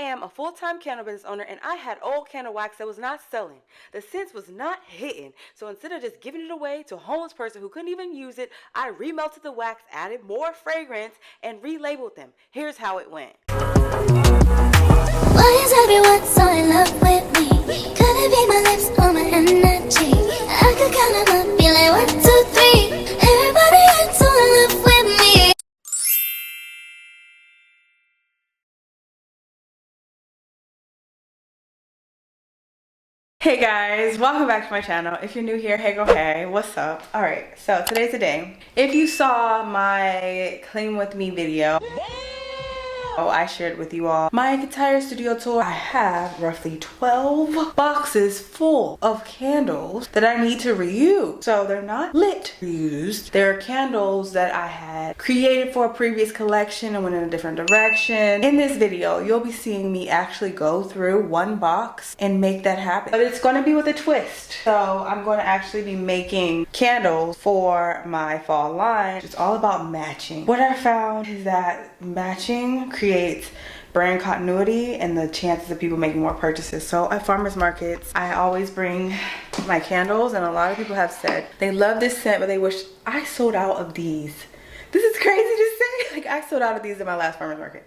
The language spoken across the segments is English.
am a full-time candle business owner, and I had old candle wax that was not selling. The scents was not hitting. So instead of just giving it away to a homeless person who couldn't even use it, I remelted the wax, added more fragrance, and relabeled them. Here's how it went. Why is everyone so in love with me? Could it be my lips or my energy? I could count them up, be like 1, 2, 3. Everybody is so in love with me. Hey guys, welcome back to my channel. If you're new here, hey girl, hey, what's up? Alright, so today's the day. If you saw my Clean With Me video, I shared with you all my entire studio tour. I have roughly 12 boxes full of candles that I need to reuse. So they're not lit reused. They're candles that I had created for a previous collection and went in a different direction. In this video, you'll be seeing me actually go through one box and make that happen. But it's going to be with a twist. So I'm going to actually be making candles for my fall line. It's all about matching. What I found is that matching creates brand continuity and the chances of people making more purchases. So at farmers markets, I always bring my candles, and a lot of people have said they love this scent, but they wish I sold out of these. This is crazy to say. Like, I sold out of these at my last farmers market.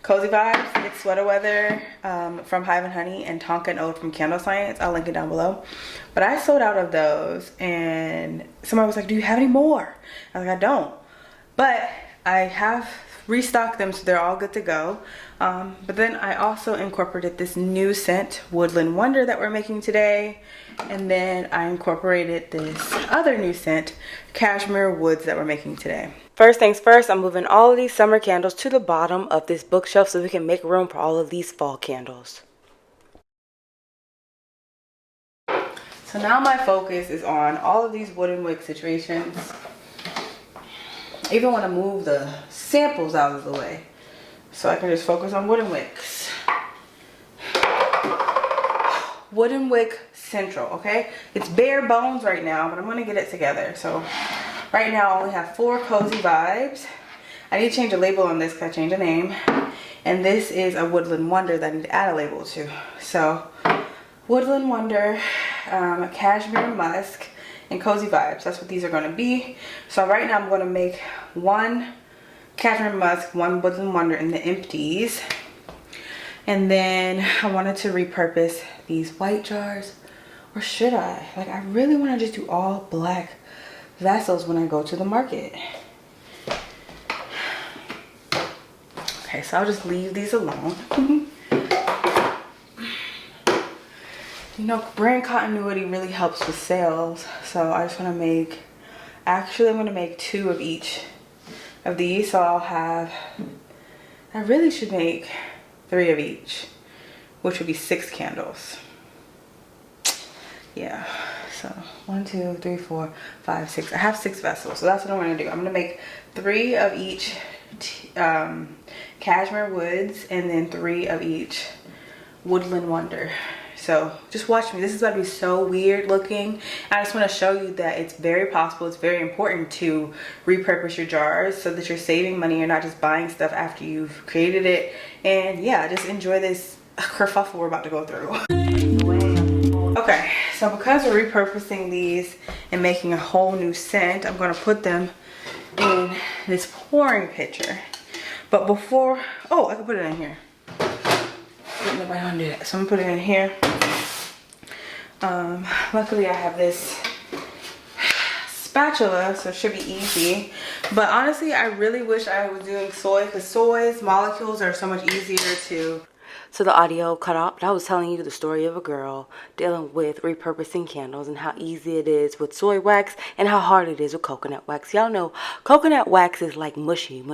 Cozy Vibes, it's Sweater Weather from Hive and Honey, and Tonka and Ode from Candle Science. I'll link it down below. But I sold out of those, and somebody was like, do you have any more? I was like, I don't. But I have restocked them, so they're all good to go. But then I also incorporated this new scent, Woodland Wonder, that we're making today. And then I incorporated this other new scent, Cashmere Woods, that we're making today. First things first, I'm moving all of these summer candles to the bottom of this bookshelf so we can make room for all of these fall candles. So now my focus is on all of these wooden wick situations. I even want to move the samples out of the way so I can just focus on wooden wicks. Wooden wick central, okay? It's bare bones right now, but I'm going to get it together. So right now I only have 4 Cozy Vibes. I need to change a label on this because I changed the name. And this is a Woodland Wonder that I need to add a label to. So Woodland Wonder, Cashmere Musk, and Cozy Vibes. That's what these are going to be. So right now I'm going to make 1 Cashmere Musk, 1 Woodland Wonder in the empties. And then I wanted to repurpose these white jars. Or should I? Like, I really want to just do all black vessels when I go to the market. Okay, so I'll just leave these alone. You know, brand continuity really helps with sales. So I just want to make, actually I'm going to make 2 of each of these. So I'll have, I really should make 3 of each, which would be 6 candles. Yeah, so 1, 2, 3, 4, 5, 6. I have 6 vessels, so that's what I'm going to do. I'm going to make 3 of each Cashmere Woods, and then 3 of each Woodland Wonder. So just watch me. This is about to be so weird looking. I just want to show you that it's very possible. It's very important to repurpose your jars so that you're saving money. You're not just buying stuff after you've created it. And yeah, just enjoy this kerfuffle we're about to go through. Okay, so because we're repurposing these and making a whole new scent, I'm going to put them in this pouring pitcher. But before, oh, I can put it in here. Nobody want to do that, so I'm gonna put it in here. Luckily I have this spatula, so it should be easy. But honestly, I really wish I was doing soy, because soy's molecules are so much easier to. So the audio cut off, but I was telling you the story of a girl dealing with repurposing candles and how easy it is with soy wax and how hard it is with coconut wax. Y'all know coconut wax is like mushy,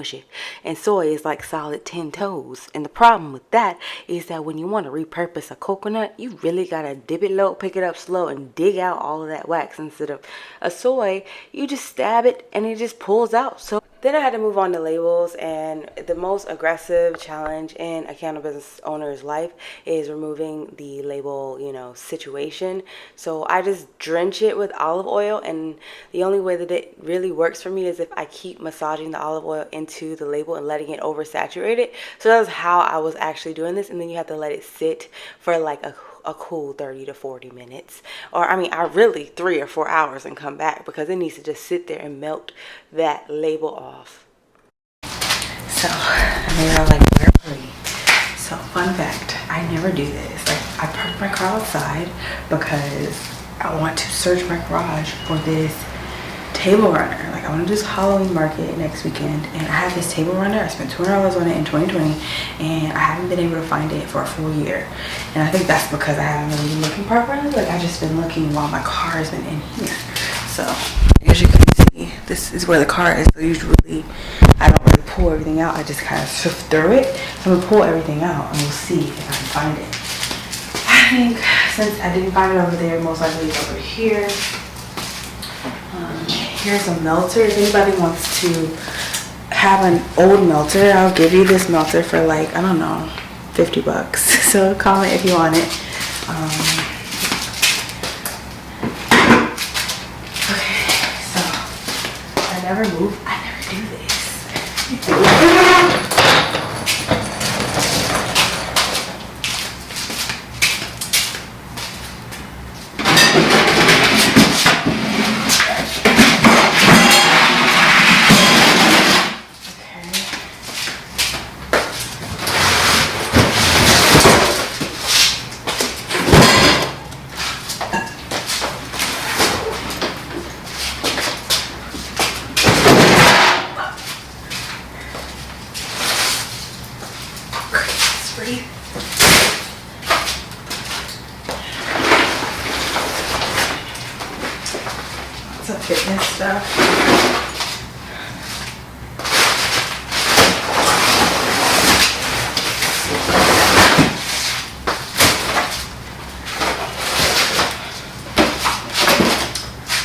and soy is like solid 10 toes. And the problem with that is that when you want to repurpose a coconut, you really gotta dip it low, pick it up slow, and dig out all of that wax. Instead of a soy, you just stab it and it just pulls out. So Then I had to move on to labels, and the most aggressive challenge in a candle business owner's life is removing the label, you know, situation. So I just drench it with olive oil, and the only way that it really works for me is if I keep massaging the olive oil into the label and letting it oversaturate it. So that's how I was actually doing this, and then you have to let it sit for like a cool 30 to 40 minutes, or I mean, I really 3 or 4 hours, and come back, because it needs to just sit there and melt that label off. So I mean, I was like, where are we? So fun fact, I never do this. Like, I park my car outside because I want to search my garage for this table runner. Like, I want to do this Halloween market next weekend, and I have this table runner. I spent $200 on it in 2020, and I haven't been able to find it for a full year. And I think that's because I haven't really been looking properly. Like, I've just been looking while my car has been in here. So as you can see, this is where the car is. So usually I don't really pull everything out. I just kind of sift through it. I'm gonna pull everything out, and we'll see if I can find it. I think since I didn't find it over there, most likely it's over here. Here's a melter. If anybody wants to have an old melter, I'll give you this melter for like, I don't know, 50 bucks. So comment if you want it. Okay, so I never do this. Some fitness stuff.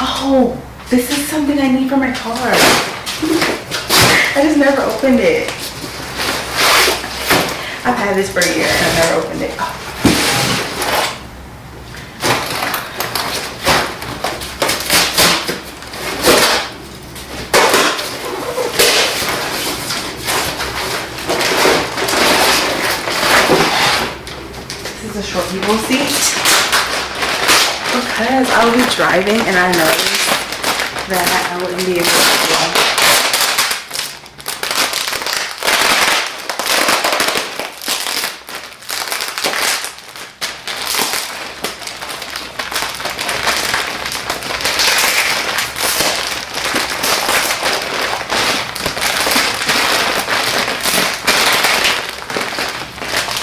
Oh, this is something I need for my car. I just never opened it. I've had this for a year and I've never opened it. Oh. This is a short people seat, because I will be driving and I noticed that I wouldn't be able to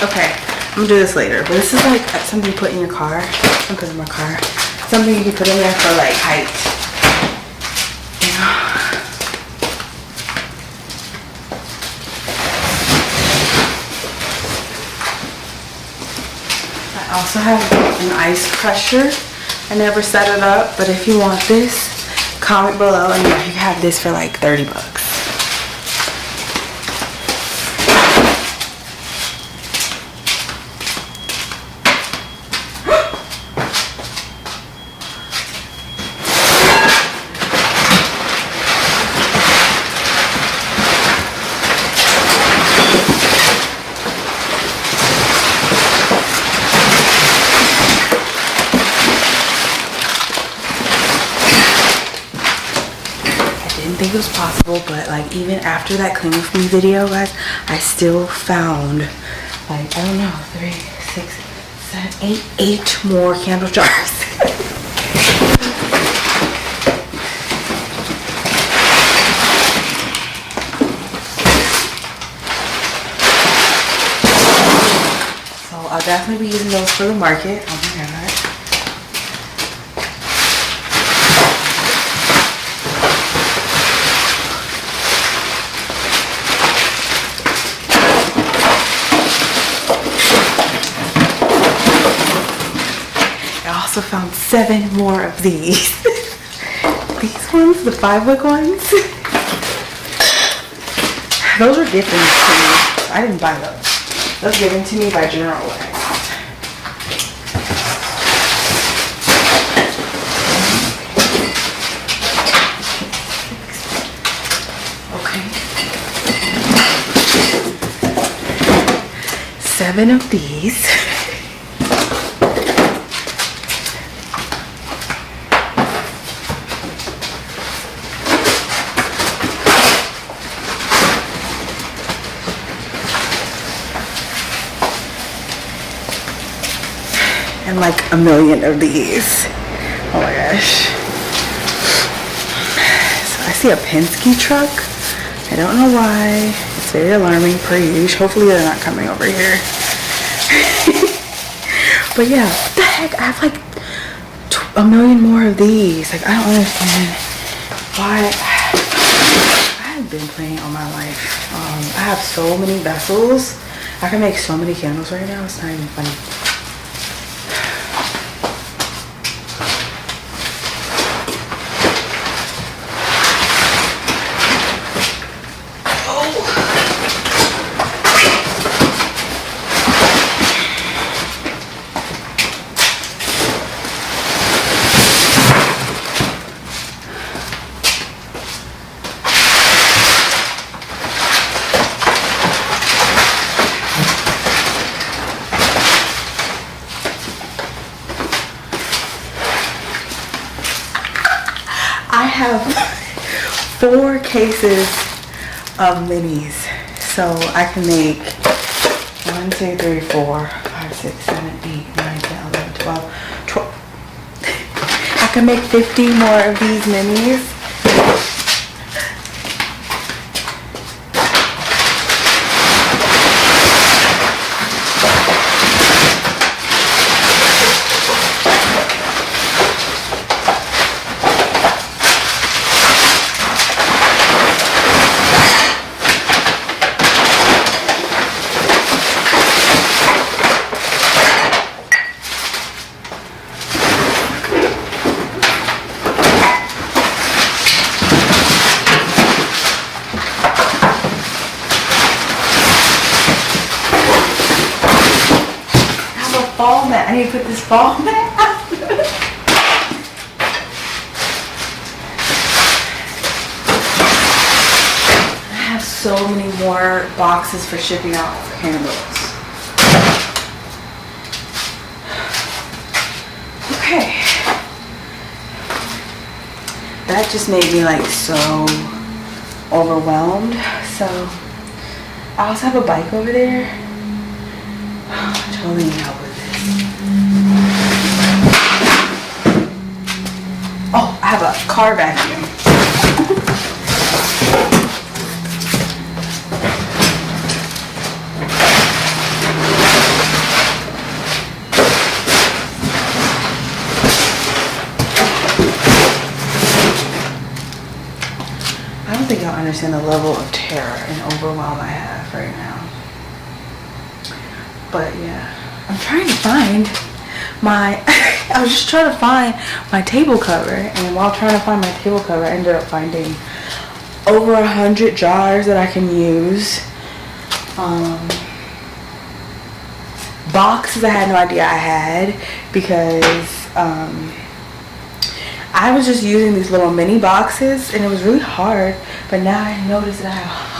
Okay, I'm gonna do this later, but this is like something you put in your car, because of my car, something you can put in there for like height, you know. I also have an ice crusher. I never set it up, but if you want this, comment below, and you can have this for like 30 bucks. Think it was possible, but like even after that clean with me video, guys, I still found like, I don't know, 3, 6, 7, 8 more candle jars. So I'll definitely be using those for the market. Oh my god. I also found 7 more of these. These ones, the 5-wick ones. Those were given to me. I didn't buy those. Those were given to me by General Wax. Okay. 7 of these. And like a million of these. Oh my gosh. So I see a Penske truck. I don't know why. It's very alarming per usual. Hopefully they're not coming over here. But yeah, what the heck? I have like a million more of these. Like I don't understand why. I have been playing all my life. I have so many vessels. I can make so many candles right now. It's not even funny. I have 4 cases of minis, so I can make 1, 2, 3, 4, 5, 6, 7, 8, 9, 10, 11, 12. I can make 50 more of these minis. Fall mat. I need to put this fall mat out. I have so many more boxes for shipping out for candles. Okay. That just made me like so overwhelmed. So I also have a bike over there. I totally need help with this. Oh, I have a car vacuum. I don't think y'all understand the level of terror and overwhelm I have right now. But yeah, I'm trying to find my, I was just trying to find my table cover, and while trying to find my table cover, I ended up finding over 100 jars that I can use. Boxes I had no idea I had, because I was just using these little mini boxes and it was really hard, but now I noticed that I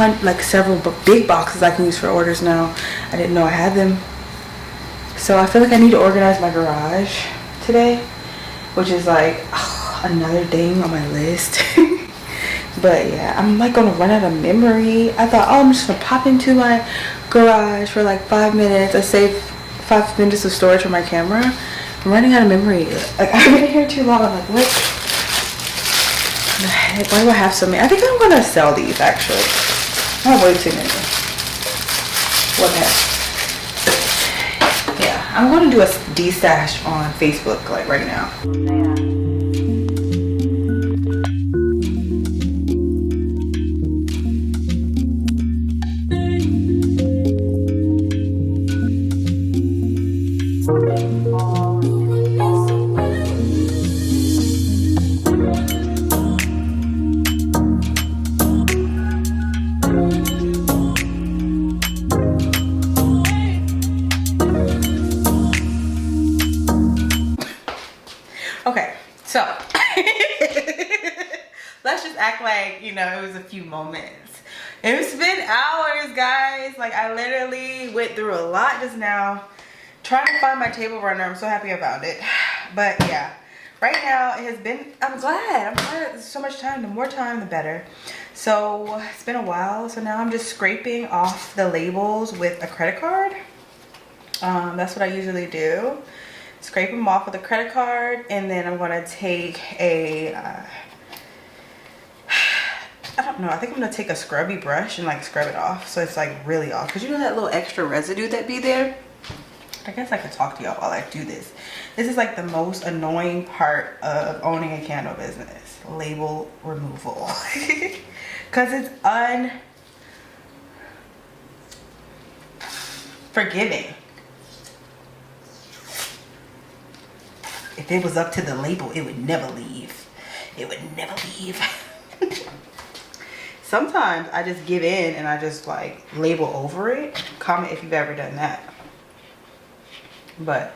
have like several big boxes I can use for orders now. I didn't know I had them. So I feel like I need to organize my garage today, which is like another thing on my list. But yeah, I'm like gonna run out of memory. I thought, oh, I'm just gonna pop into my garage for like 5 minutes. I save 5 minutes of storage for my camera. I'm running out of memory. Like I've been here too long. I'm like, what the heck? Why do I have so many? I think I'm gonna sell these actually. I have way too many. What the heck? Yeah, I'm gonna do a de-stash on Facebook like right now. Yeah. Okay, so let's just act like, you know, it was a few moments. It's been hours, guys. Like, I literally went through a lot just now trying to find my table runner. I'm so happy I found it. But yeah, right now it has been, I'm glad there's so much time. The more time, the better. So it's been a while. So now I'm just scraping off the labels with a credit card. That's what I usually do. Scrape them off with a credit card, and then I'm gonna take a, I don't know, I think I'm gonna take a scrubby brush and like scrub it off so it's like really off. Cause you know that little extra residue that be there? I guess I could talk to y'all while I do this. This is like the most annoying part of owning a candle business. Label removal. Cause it's unforgiving. If it was up to the label, it would never leave. It would never leave. Sometimes I just give in and I just like label over it. Comment if you've ever done that. But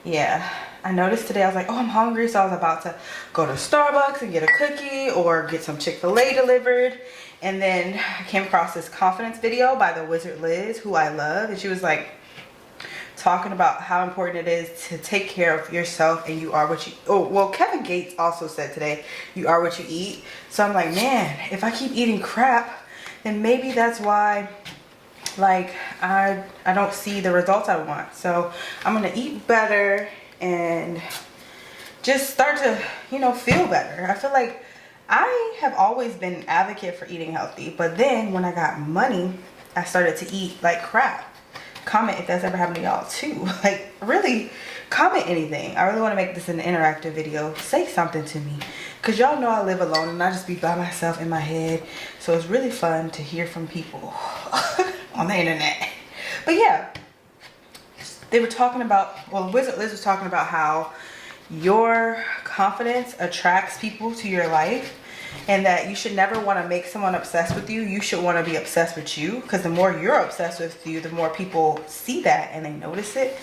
yeah, I noticed today I was like, oh, I'm hungry. So I was about to go to Starbucks and get a cookie or get some Chick-fil-A delivered. And then I came across this confidence video by the Wizard Liz, who I love. And she was like, talking about how important it is to take care of yourself, and you are what you, oh well, Kevin Gates also said today, you are what you eat. So I'm like, man, if I keep eating crap, then maybe that's why like I don't see the results I want. So I'm gonna eat better and just start to, you know, feel better. I feel like I have always been an advocate for eating healthy, but then when I got money, I started to eat like crap. Comment if that's ever happened to y'all too. Like, really, comment anything. I really want to make this an interactive video. Say something to me, because y'all know I live alone and I just be by myself in my head. So it's really fun to hear from people on the internet. But yeah, they were talking about, well, Wizard Liz was talking about how your confidence attracts people to your life, and that you should never want to make someone obsessed with you. You should want to be obsessed with you, because the more you're obsessed with you, the more people see that and they notice it.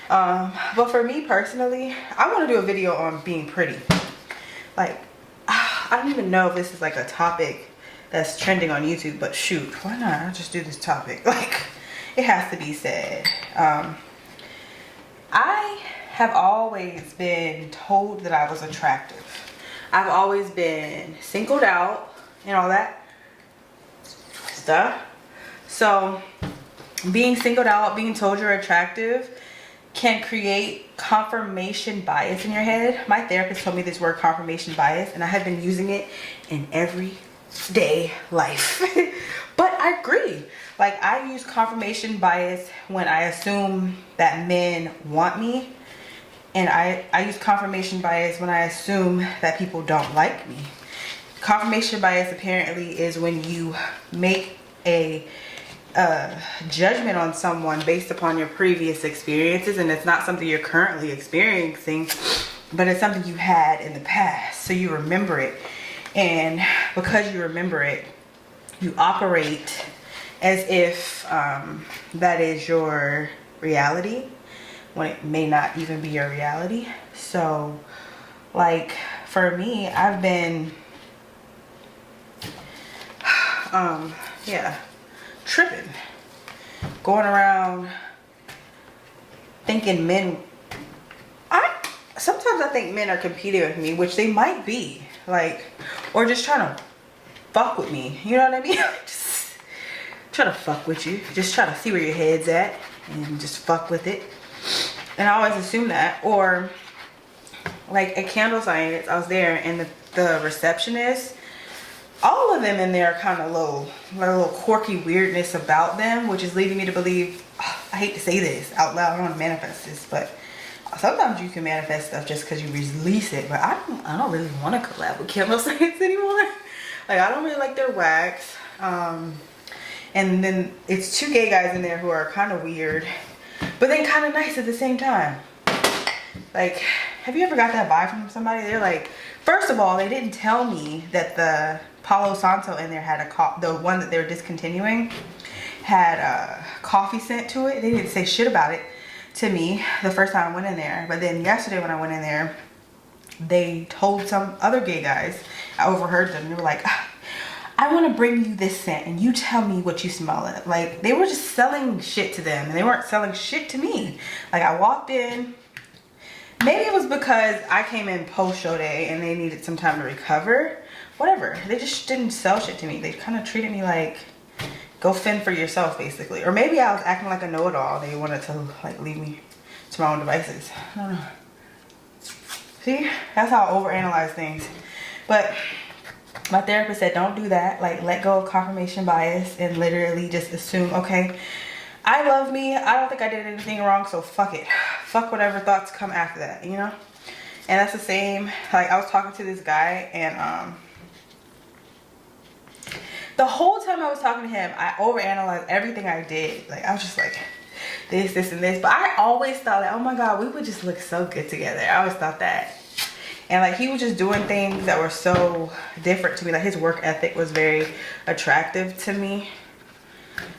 But for me personally, I want to do a video on being pretty. Like, I don't even know if this is like a topic that's trending on YouTube, but shoot, why not? I'll just do this topic. Like, it has to be said. I have always been told that I was attractive. I've always been singled out and all that stuff. So being singled out, being told you're attractive can create confirmation bias in your head. My therapist told me this word, confirmation bias, and I have been using it in everyday life. But I agree. Like, I use confirmation bias when I assume that men want me. And I use confirmation bias when I assume that people don't like me. Confirmation bias apparently is when you make a judgment on someone based upon your previous experiences, and it's not something you're currently experiencing, but it's something you had in the past. So you remember it. And because you remember it, you operate as if that is your reality, when it may not even be your reality. So like for me, I've been yeah, tripping, going around thinking men, sometimes I think men are competing with me, which they might be, like, or just trying to fuck with me, you know what I mean? Just try to fuck with you, just try to see where your head's at and just fuck with it. And I always assume that. Or like at Candle Science, I was there, and the receptionist, all of them in there are kind of a little quirky weirdness about them, which is leading me to believe, I hate to say this out loud, I don't want to manifest this, but sometimes you can manifest stuff just because you release it. But I don't really want to collab with Candle Science anymore. Like, I don't really like their wax. And then it's two gay guys in there who are kind of weird, but then kind of nice at the same time. Like, have you ever got that vibe from somebody? They're like, first of all, they didn't tell me that the Palo Santo in there had the one that they were discontinuing had a coffee scent to it. They didn't say shit about it to me the first time I went in there. But then yesterday when I went in there, they told some other gay guys, I overheard them, they were like, I want to bring you this scent and you tell me what you smell it. Like, they were just selling shit to them and they weren't selling shit to me. Like, I walked in, maybe it was because I came in post show day and they needed some time to recover. Whatever, they just didn't sell shit to me. They kind of treated me like, go fend for yourself, basically. Or maybe I was acting like a know-it-all. They wanted to like leave me to my own devices. I don't know. See, that's how I overanalyze things. But my therapist said, don't do that. Like, let go of confirmation bias and literally just assume, okay, I love me. I don't think I did anything wrong, so fuck it. Fuck whatever thoughts come after that, you know? And that's the same, like, I was talking to this guy and the whole time I was talking to him, I overanalyzed everything I did. Like, I was just like, this, and this. But I always thought that, oh my God, we would just look so good together. I always thought that. And like, he was just doing things that were so different to me. Like, his work ethic was very attractive to me.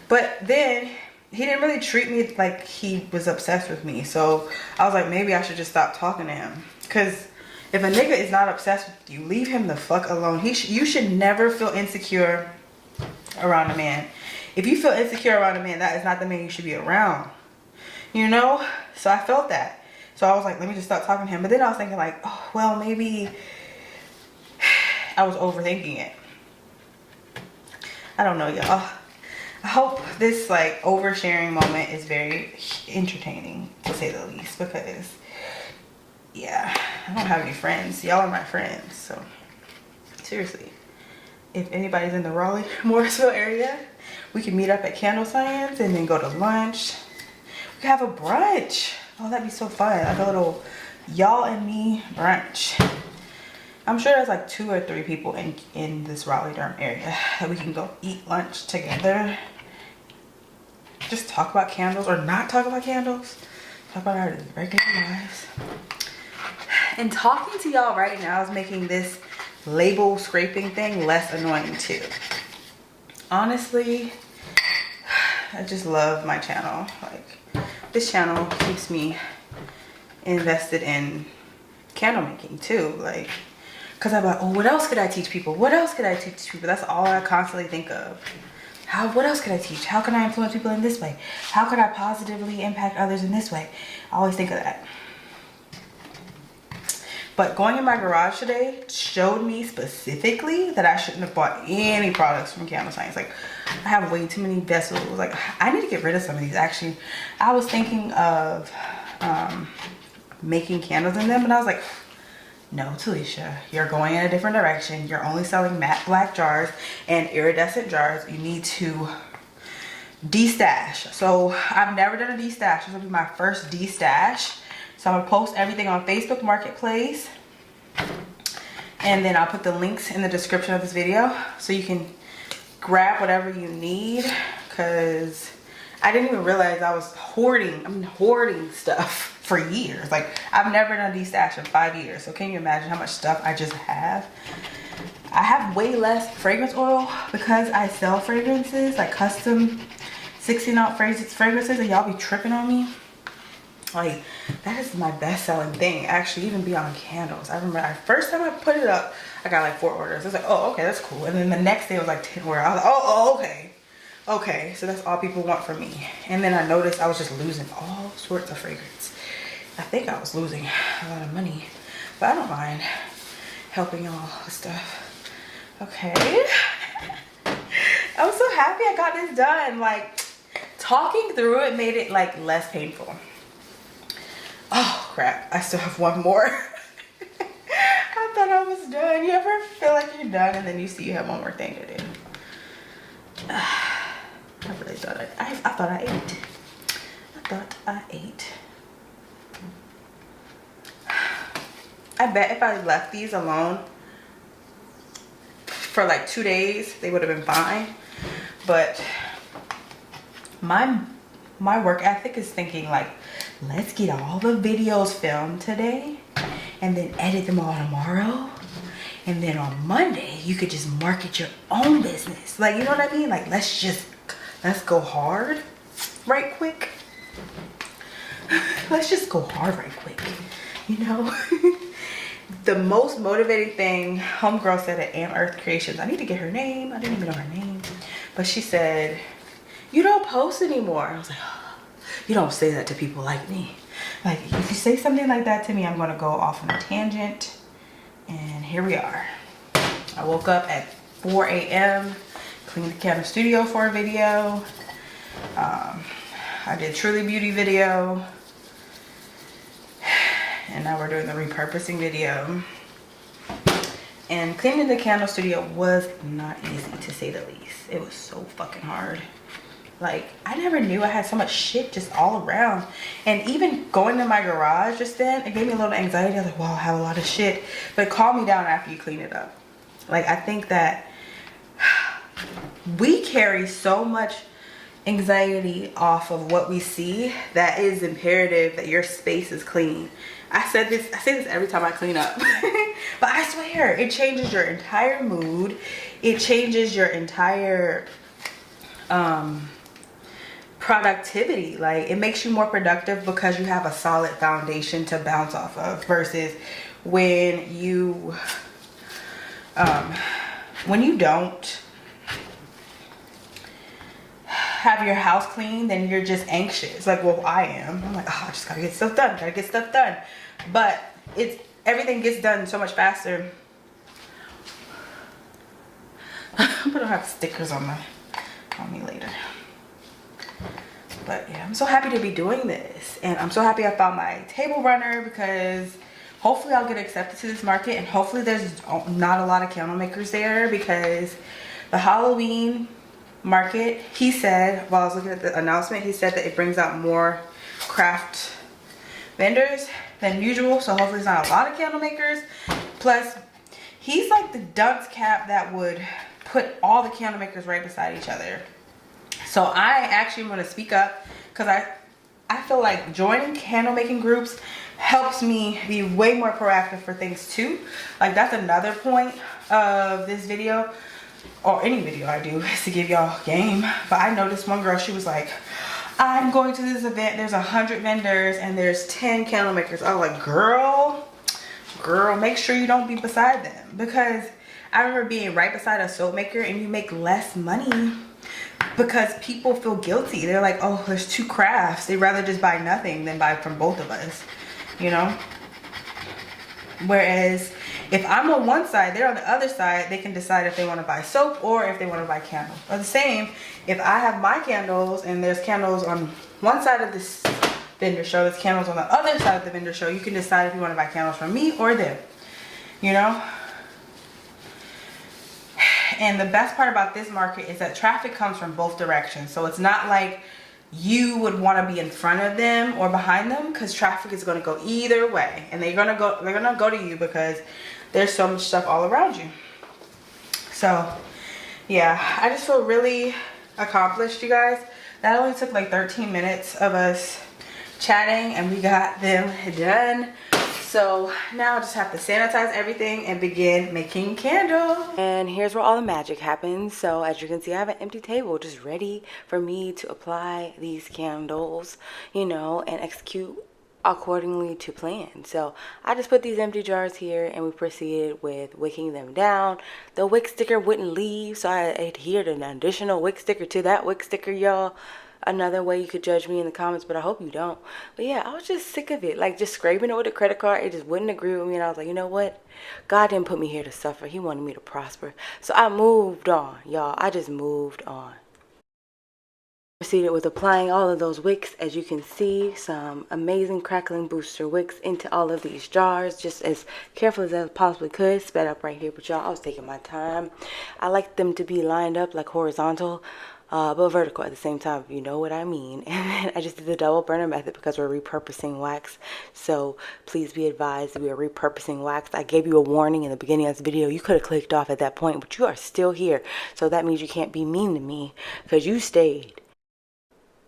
But then he didn't really treat me like he was obsessed with me. So I was like, maybe I should just stop talking to him. Because if a nigga is not obsessed with you, leave him the fuck alone. You should never feel insecure around a man. If you feel insecure around a man, that is not the man you should be around, you know? So I felt that, so I was like, let me just stop talking to him. But then I was thinking like, oh well, maybe I was overthinking it. I don't know, y'all. I hope this like oversharing moment is very entertaining, to say the least, because yeah, I don't have any friends. Y'all are my friends, so seriously, if anybody's in the Raleigh, Morrisville area, we can meet up at Candle Science and then go to lunch. We could have a brunch. Oh, that'd be so fun. Like a little y'all and me brunch. I'm sure there's like 2 or 3 people in this Raleigh-Durham area that we can go eat lunch together. Just talk about candles, or not talk about candles. Talk about our regular lives. And talking to y'all right now is making this label scraping thing less annoying too. Honestly, I just love my channel. Like, this channel keeps me invested in candle making too. Like, cause I'm like, oh, what else could I teach people? What else could I teach people? That's all I constantly think of. What else could I teach? How can I influence people in this way? How could I positively impact others in this way? I always think of that. But going in my garage today showed me specifically that I shouldn't have bought any products from Candle Science. Like, I have way too many vessels. Like, I need to get rid of some of these. Actually, I was thinking of making candles in them, but I was like, no, Talisha, you're going in a different direction. You're only selling matte black jars and iridescent jars. You need to de-stash. So I've never done a de-stash. This will be my first de-stash. So I'm gonna post everything on Facebook Marketplace, and then I'll put the links in the description of this video so you can grab whatever you need, because I didn't even realize I was hoarding. I've been hoarding stuff for years. Like, I've never done a de-stash in 5 years. So can you imagine how much stuff I just have? I have way less fragrance oil because I sell fragrances, like custom 16-ounce fragrances, and y'all be tripping on me. Like, that is my best-selling thing, actually, even beyond candles. I remember the first time I put it up, I got like 4 orders. I was like, oh, okay, that's cool. And then the next day it was like 10 orders. I was like, oh, okay. Okay, so that's all people want from me. And then I noticed I was just losing all sorts of fragrance. I think I was losing a lot of money, but I don't mind helping y'all with stuff. Okay. I'm so happy I got this done. Like, talking through it made it like less painful. Oh crap, I still have one more. I thought I was done. You ever feel like you're done and then you see you have one more thing to do? I really thought I thought I ate. I thought I ate. I bet if I left these alone for like 2 days, they would have been fine. But my work ethic is thinking like, let's get all the videos filmed today and then edit them all tomorrow. And then on Monday, you could just market your own business. Like, you know what I mean? Like, let's go hard right quick. Let's just go hard right quick, you know? The most motivating thing, homegirl said at Am Earth Creations, I need to get her name, I didn't even know her name, but she said, you don't post anymore. I was like, oh, you don't say that to people like me. Like, if you say something like that to me, I'm gonna go off on a tangent. And here we are. I woke up at 4 a.m., cleaned the camera studio for a video. I did Truly Beauty video. And now we're doing the repurposing video. And cleaning the candle studio was not easy, to say the least. It was so fucking hard. Like, I never knew I had so much shit just all around. And even going to my garage just then, it gave me a little anxiety. I was like, wow, I have a lot of shit. But calm me down after you clean it up. Like, I think that we carry so much anxiety off of what we see that it is imperative that your space is clean. I say this every time I clean up. But I swear, it changes your entire mood. It changes your entire productivity. Like, it makes you more productive because you have a solid foundation to bounce off of, versus when you don't have your house clean, then you're just anxious. Like, well, I am. I'm like, oh, I just gotta get stuff done, gotta get stuff done. But everything gets done so much faster. I'm gonna have stickers on me later. But yeah, I'm so happy to be doing this, and I'm so happy I found my table runner, because hopefully I'll get accepted to this market, and hopefully there's not a lot of candle makers there, because the Halloween market, he said, while I was looking at the announcement, he said that it brings out more craft vendors than usual. So hopefully there's not a lot of candle makers. Plus, he's like the dunce cap that would put all the candle makers right beside each other. So I actually want to speak up, because I feel like joining candle making groups helps me be way more proactive for things too. Like, that's another point of this video, or any video I do, is to give y'all game. But I noticed one girl, she was like, I'm going to this event, there's 100 vendors and there's 10 candle makers. I was like, girl, make sure you don't be beside them. Because I remember being right beside a soap maker, and you make less money because people feel guilty. They're like, oh, there's 2 crafts. They'd rather just buy nothing than buy from both of us, you know? Whereas if I'm on one side, they're on the other side, they can decide if they want to buy soap or if they want to buy candles. Or the same, if I have my candles and there's candles on one side of this vendor show, there's candles on the other side of the vendor show, you can decide if you want to buy candles from me or them, you know? And the best part about this market is that traffic comes from both directions. So it's not like you would want to be in front of them or behind them, because traffic is going to go either way, and they're gonna go to you because there's so much stuff all around you. So yeah, I just feel really accomplished, you guys. That only took like 13 minutes of us chatting, and we got them done. So now I just have to sanitize everything and begin making candles. And here's where all the magic happens. So as you can see, I have an empty table just ready for me to apply these candles, you know, and execute accordingly to plan. So I just put these empty jars here, and we proceeded with wicking them down. The wick sticker wouldn't leave, so I adhered an additional wick sticker to that wick sticker, y'all. Another way you could judge me in the comments, but I hope you don't. But yeah, I was just sick of it. Like, just scraping it with a credit card, it just wouldn't agree with me. And I was like, you know what? God didn't put me here to suffer. He wanted me to prosper. So I moved on, y'all. I just moved on. Proceeded with applying all of those wicks. As you can see, some amazing crackling booster wicks into all of these jars, just as carefully as I possibly could. Sped up right here, but y'all, I was taking my time. I like them to be lined up like horizontal, but vertical at the same time, if you know what I mean. And then I just did the double burner method because we're repurposing wax. So please be advised, we are repurposing wax. I gave you a warning in the beginning of this video. You could have clicked off at that point, but you are still here. So that means you can't be mean to me because you stayed.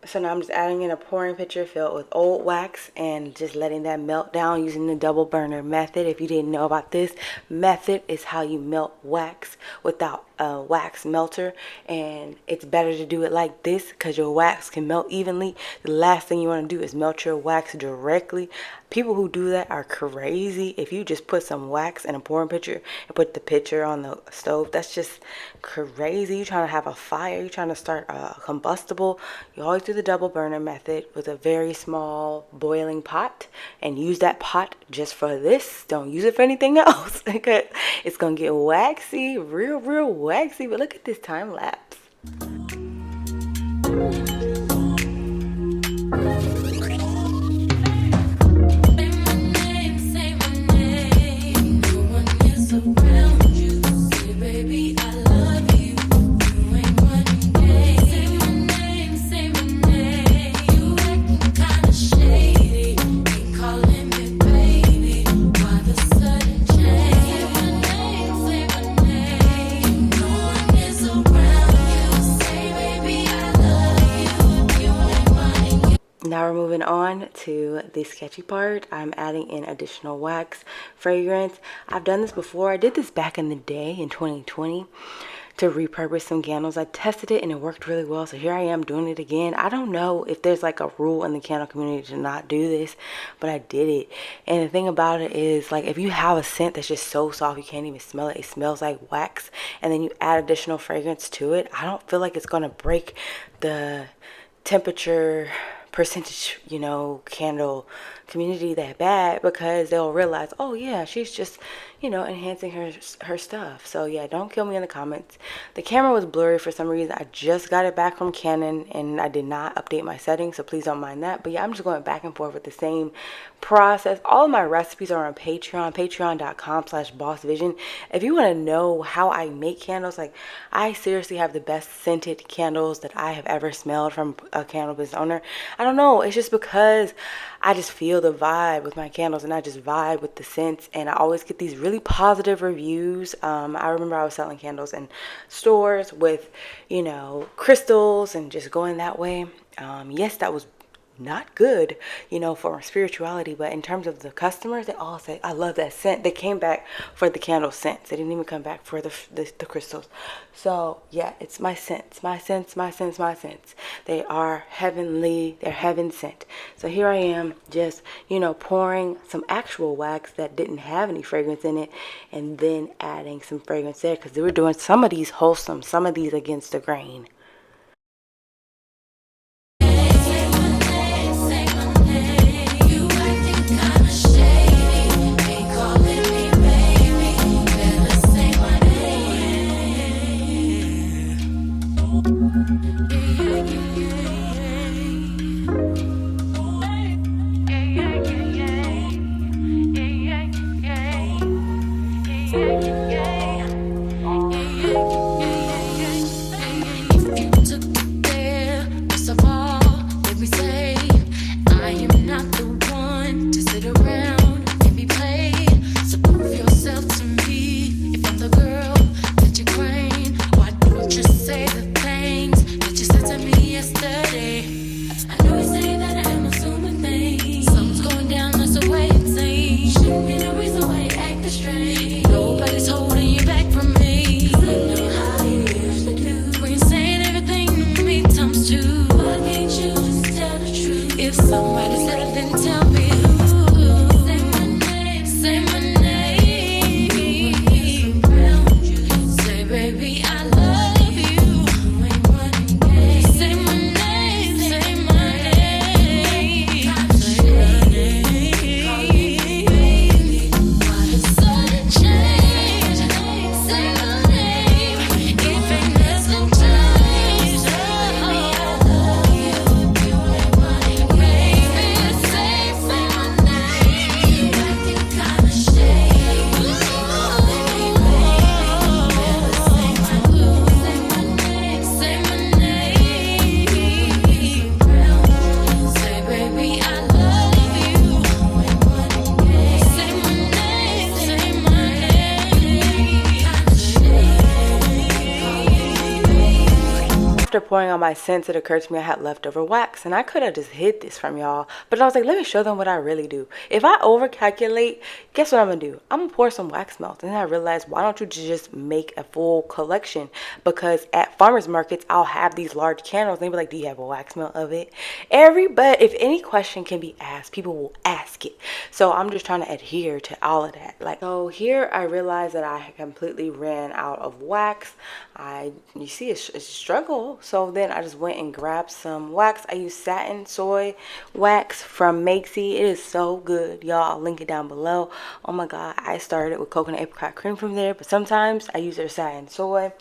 So now I'm just adding in a pouring pitcher filled with old wax and just letting that melt down using the double burner method. If you didn't know about this method, is how you melt wax without a wax melter, and it's better to do it like this because your wax can melt evenly. The last thing you want to do is melt your wax directly. People who do that are crazy. If you just put some wax in a pouring pitcher and put the pitcher on the stove, that's just crazy. You're trying to have a fire, you're trying to start a combustible. You always do the double burner method with a very small boiling pot, and use that pot just for this. Don't use it for anything else because it's gonna get waxy, real waxy. But look at this time lapse. Now we're moving on to the sketchy part. I'm adding in additional wax fragrance. I've done this before. I did this back in the day in 2020 to repurpose some candles. I tested it and it worked really well. So here I am doing it again. I don't know if there's like a rule in the candle community to not do this, but I did it. And the thing about it is, like, if you have a scent that's just so soft you can't even smell it, it smells like wax, and then you add additional fragrance to it, I don't feel like it's gonna break the temperature percentage, you know, candle community that bad, because they'll realize, oh yeah, she's just, you know, enhancing her stuff. So yeah, don't kill me in the comments. The camera was blurry for some reason. I just got it back from Canon and I did not update my settings, so please don't mind that. But yeah, I'm just going back and forth with the same process. All of my recipes are on Patreon, patreon.com/bossvision. If you want to know how I make candles, like, I seriously have the best scented candles that I have ever smelled from a candle business owner. I don't know, it's just because I just feel the vibe with my candles, and I just vibe with the scents, and I always get these really positive reviews. I remember I was selling candles in stores with, you know, crystals and just going that way. Yes, that was not good, you know, for spirituality, but in terms of the customers, they all say, I love that scent. They came back for the candle scents. They didn't even come back for the crystals. So yeah, it's my scents, my scents, my scents, my scents. They are heavenly, they're heaven sent. So here I am, just, you know, pouring some actual wax that didn't have any fragrance in it, and then adding some fragrance there, because they were doing some of these wholesome, some of these against the grain. pouring on my scents, it occurred to me I had leftover wax, and I could have just hid this from y'all, but I was like, let me show them what I really do. If I overcalculate, guess what I'm gonna do? I'm gonna pour some wax melts. And then I realized, why don't you just make a full collection? Because at farmers markets, I'll have these large candles, and they'll be like, do you have a wax melt of it? But if any question can be asked, people will ask it. So I'm just trying to adhere to all of that. So here I realized that I completely ran out of wax. You see it's a struggle. So then I just went and grabbed some wax. I use satin soy wax from Makesy. It is so good, y'all. I'll link it down below. Oh my god, I started with coconut apricot cream from there, but sometimes I use their satin soy,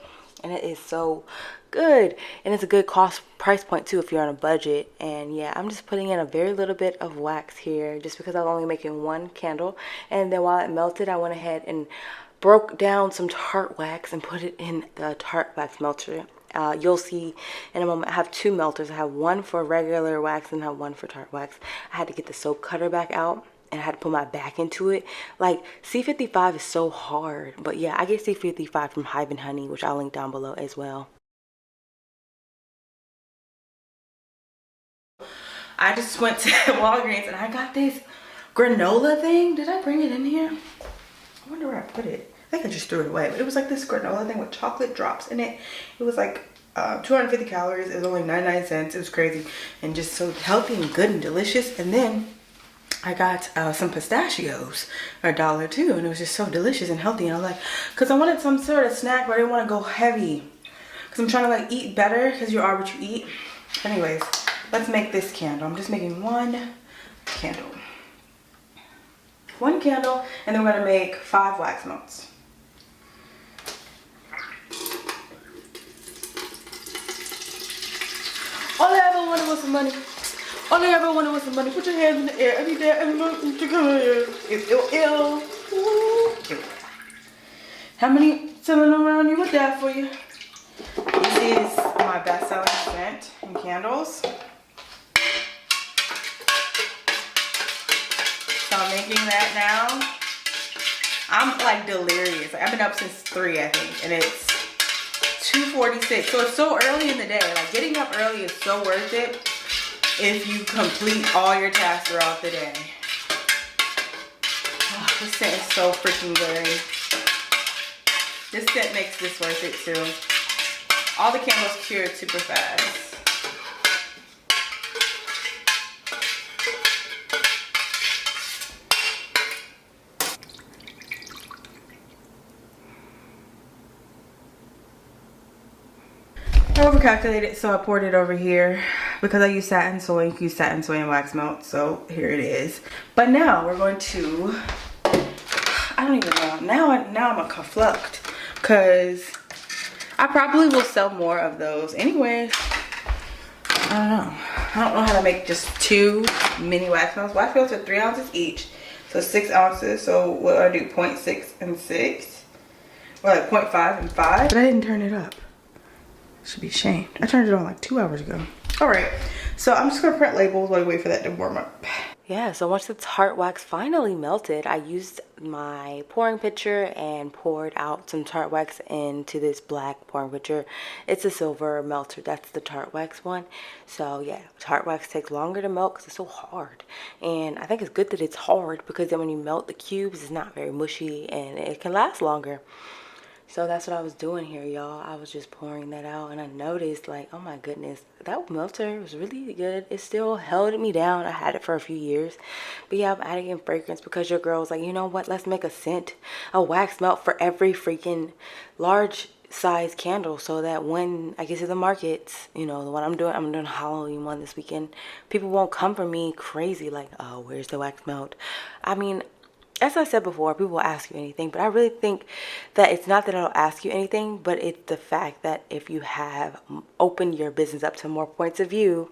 and it is so good. And it's a good cost price point too if you're on a budget. And yeah, I'm just putting in a very little bit of wax here just because I was only making one candle. And then while it melted, I went ahead and broke down some tart wax and put it in the tart wax melter. You'll see in a moment I have two melters. I have one for regular wax and I have one for tart wax. I had to get the soap cutter back out and I had to put my back into it. Like, C55 is so hard, but yeah, I get C55 from Hive and Honey, which I'll link down below as well. I just went to Walgreens and I got this granola thing. Did I bring it in here? I wonder where I put it. I think I just threw it away, but it was like this granola thing with chocolate drops in it. It was like 250 calories. It was only 99 cents. It was crazy and just so healthy and good and delicious. And then I got some pistachios for $1 too, and it was just so delicious and healthy. And I was like, because I wanted some sort of snack, but I didn't want to go heavy because I'm trying to like eat better because you are what you eat. Anyways, let's make this candle. I'm just making one candle. One candle, and then we're gonna make 5 wax melts. All I ever wanted was some money. All I ever wanted was some money. Put your hands in the air. Every day, every month, you come here. It's ill. How many sitting around you would die for you? This is my best-selling scent and candles. So I'm making that now. I'm like delirious. Like, I've been up since 3, I think, and it's 2:46. So it's so early in the day. Like, getting up early is so worth it if you complete all your tasks throughout the day. Oh, this scent is so freaking good. This scent makes this worth it too. All the candles cured super fast. I overcalculated, so I poured it over here because I use satin soy. You can use satin soy and wax melt, so here it is. But now we're going to, I don't even know. Now I'm a confluct because I probably will sell more of those. Anyways, I don't know. I don't know how to make just 2 mini wax melts. Wax melts are 3 ounces each, so 6 ounces. So what do I do? 0.6 and 6, or like 0.5 and 5. But I didn't turn it up. Should be ashamed. I turned it on like 2 hours ago. All right, so I'm just gonna print labels while I wait for that to warm up. Yeah, so once the tart wax finally melted, I used my pouring pitcher and poured out some tart wax into this black pouring pitcher. It's a silver melter. That's the tart wax one. So yeah, tart wax takes longer to melt because it's so hard. And I think it's good that it's hard because then when you melt the cubes, it's not very mushy and it can last longer. So that's what I was doing here, y'all. I was just pouring that out and I noticed, like, oh my goodness, that melter was really good. It still held me down. I had it for a few years. But yeah, I'm adding in fragrance because your girl was like, you know what, let's make a scent, a wax melt for every freaking large size candle so that when I get to the markets, you know, the one I'm doing a Halloween one this weekend, people won't come for me crazy like, oh, where's the wax melt? I mean, as I said before, people will ask you anything, but I really think that it's not that I'll ask you anything, but it's the fact that if you have opened your business up to more points of view,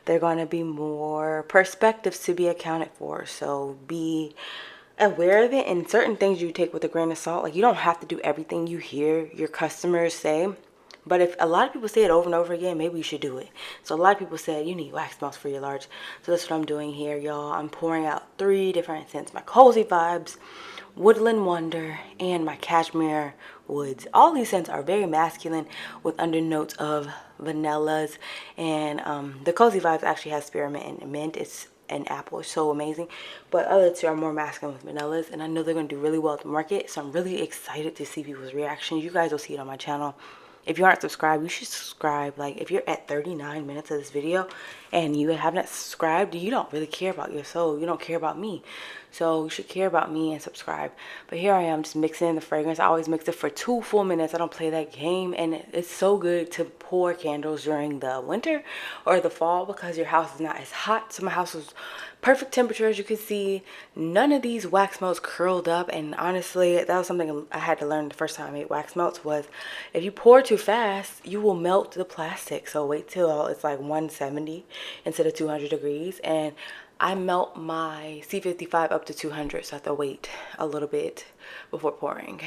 there are going to be more perspectives to be accounted for. So be aware of it, and certain things you take with a grain of salt. Like, you don't have to do everything you hear your customers say, But if a lot of people say it over and over again, maybe you should do it. So a lot of people said you need wax melts for your large. So that's what I'm doing here, y'all. I'm pouring out 3 different scents. My Cozy Vibes, Woodland Wonder, and my Cashmere Woods. All these scents are very masculine with undernotes of vanillas. And the Cozy Vibes actually has spearmint and mint. It's an apple. It's so amazing. But other 2 are more masculine with vanillas. And I know they're going to do really well at the market. So I'm really excited to see people's reactions. You guys will see it on my channel. If you aren't subscribed, you should subscribe. Like, if you're at 39 minutes of this video and you haven't subscribed, you don't really care about your soul. You don't care about me. So you should care about me and subscribe. But here I am just mixing in the fragrance. I always mix it for 2 full minutes. I don't play that game. And it's so good to pour candles during the winter or the fall because your house is not as hot. So my house was perfect temperature, as you can see. None of these wax melts curled up, and honestly that was something I had to learn the first time I made wax melts, was if you pour too fast you will melt the plastic. So wait till it's like 170 instead of 200 degrees, and I melt my C55 up to 200, so I have to wait a little bit before pouring.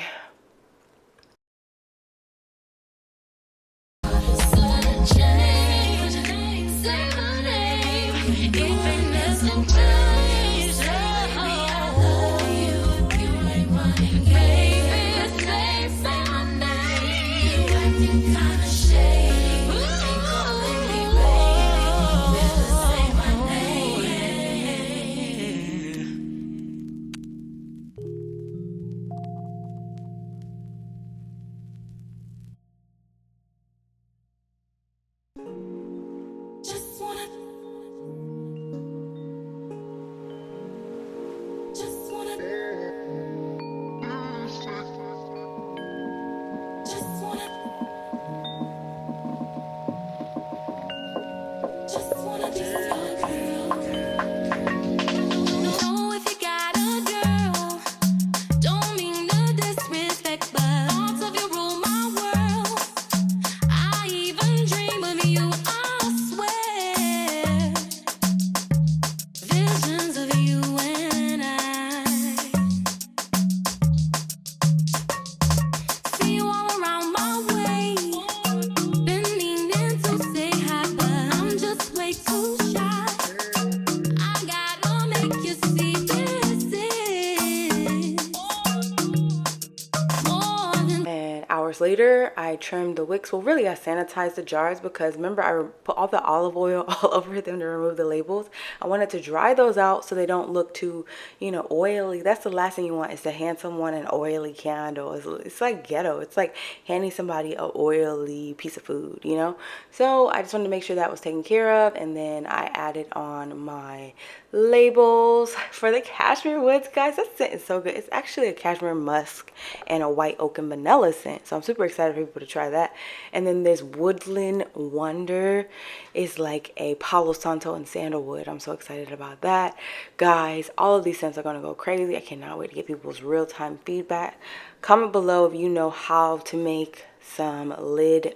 Later, I trimmed the wicks. Well, really I sanitized the jars because remember I put all the olive oil all over them to remove the labels. I wanted to dry those out so they don't look too, you know, oily. That's the last thing you want, is to hand someone an oily candle. It's like ghetto. It's like handing somebody an oily piece of food, you know. So I just wanted to make sure that was taken care of, and then I added on my labels for the Cashmere Woods. Guys, that scent is so good. It's actually a cashmere musk and a white oak and vanilla scent, so I'm super excited for people to try that. And then this Woodland Wonder is like a Palo Santo and sandalwood. I'm so excited about that. Guys, all of these scents are going to go crazy. I cannot wait to get people's real-time feedback. Comment below if you know how to make some lid,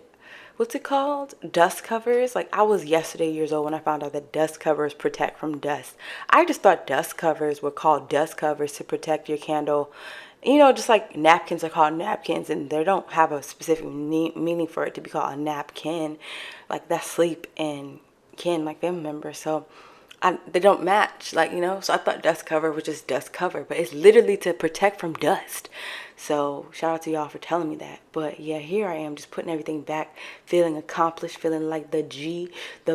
what's it called, dust covers. Like, I was yesterday years old when I found out that dust covers protect from dust. I just thought dust covers were called dust covers to protect your candle, you know, just like napkins are called napkins, and they don't have a specific meaning for it to be called a napkin. Like, that's sleep and kin, like family members. So they don't match, like, you know. So I thought dust cover was just dust cover, but it's literally to protect from dust. So shout out to y'all for telling me that. But yeah, here I am just putting everything back, feeling accomplished, feeling like the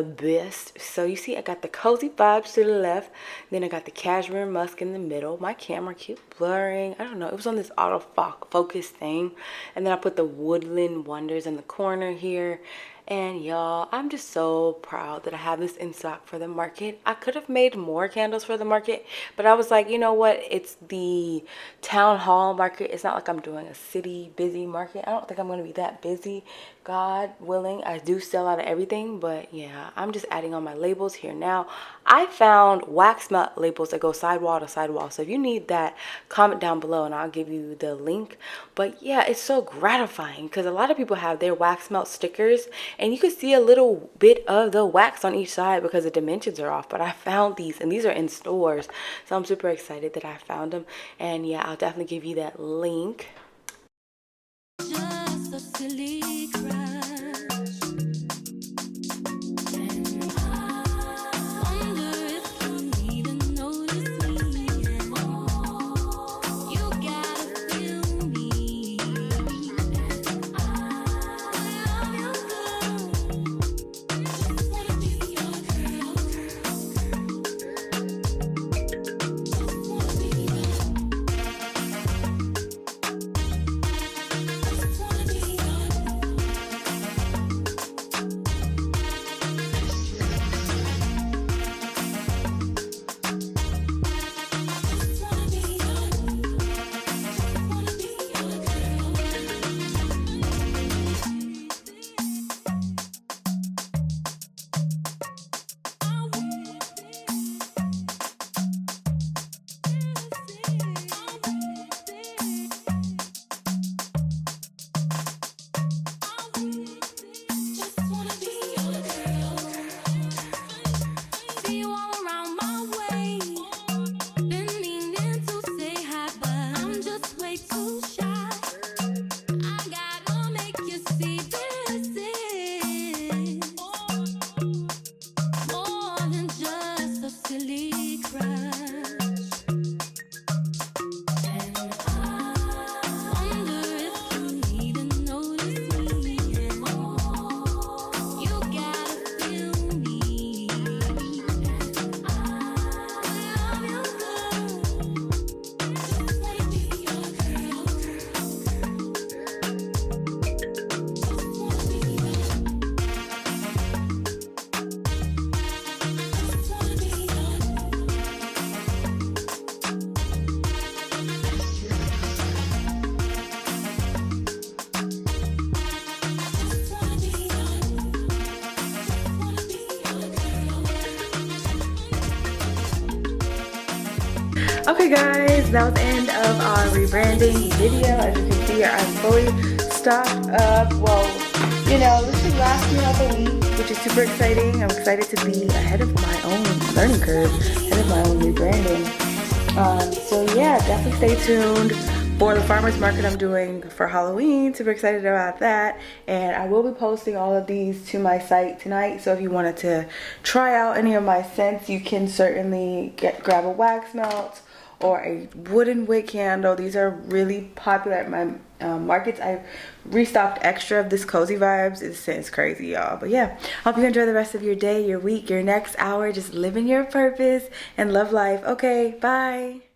best. So you see I got the Cozy Vibes to the left, then I got the Cashmere Musk in the middle. My camera keeps blurring, I don't know, it was on this autofocus thing. And then I put the Woodland Wonders in the corner here. And y'all, I'm just so proud that I have this in stock for the market. I could have made more candles for the market, but I was like, you know what? It's the town hall market. It's not like I'm doing a city busy market. I don't think I'm going to be that busy. God willing, I do sell out of everything, but yeah, I'm just adding on my labels here now. I found wax melt labels that go sidewall to sidewall. So if you need that, comment down below and I'll give you the link. But yeah, it's so gratifying because a lot of people have their wax melt stickers and you can see a little bit of the wax on each side because the dimensions are off. But I found these, and these are in stores. So I'm super excited that I found them. And yeah, I'll definitely give you that link. Just a silly cry. Okay guys, that was the end of our rebranding video. As you can see, I'm fully stocked up. Well, you know, this should last me like a week, which is super exciting. I'm excited to be ahead of my own learning curve, ahead of my own rebranding. So yeah, definitely stay tuned for the farmers market I'm doing for Halloween. Super excited about that. And I will be posting all of these to my site tonight. So if you wanted to try out any of my scents, you can certainly grab a wax melt or a wooden wick candle. These are really popular at my markets. I restocked extra of this Cozy Vibes. It's crazy, y'all. But yeah, hope you enjoy the rest of your day, your week, your next hour. Just living your purpose and love life. Okay, bye.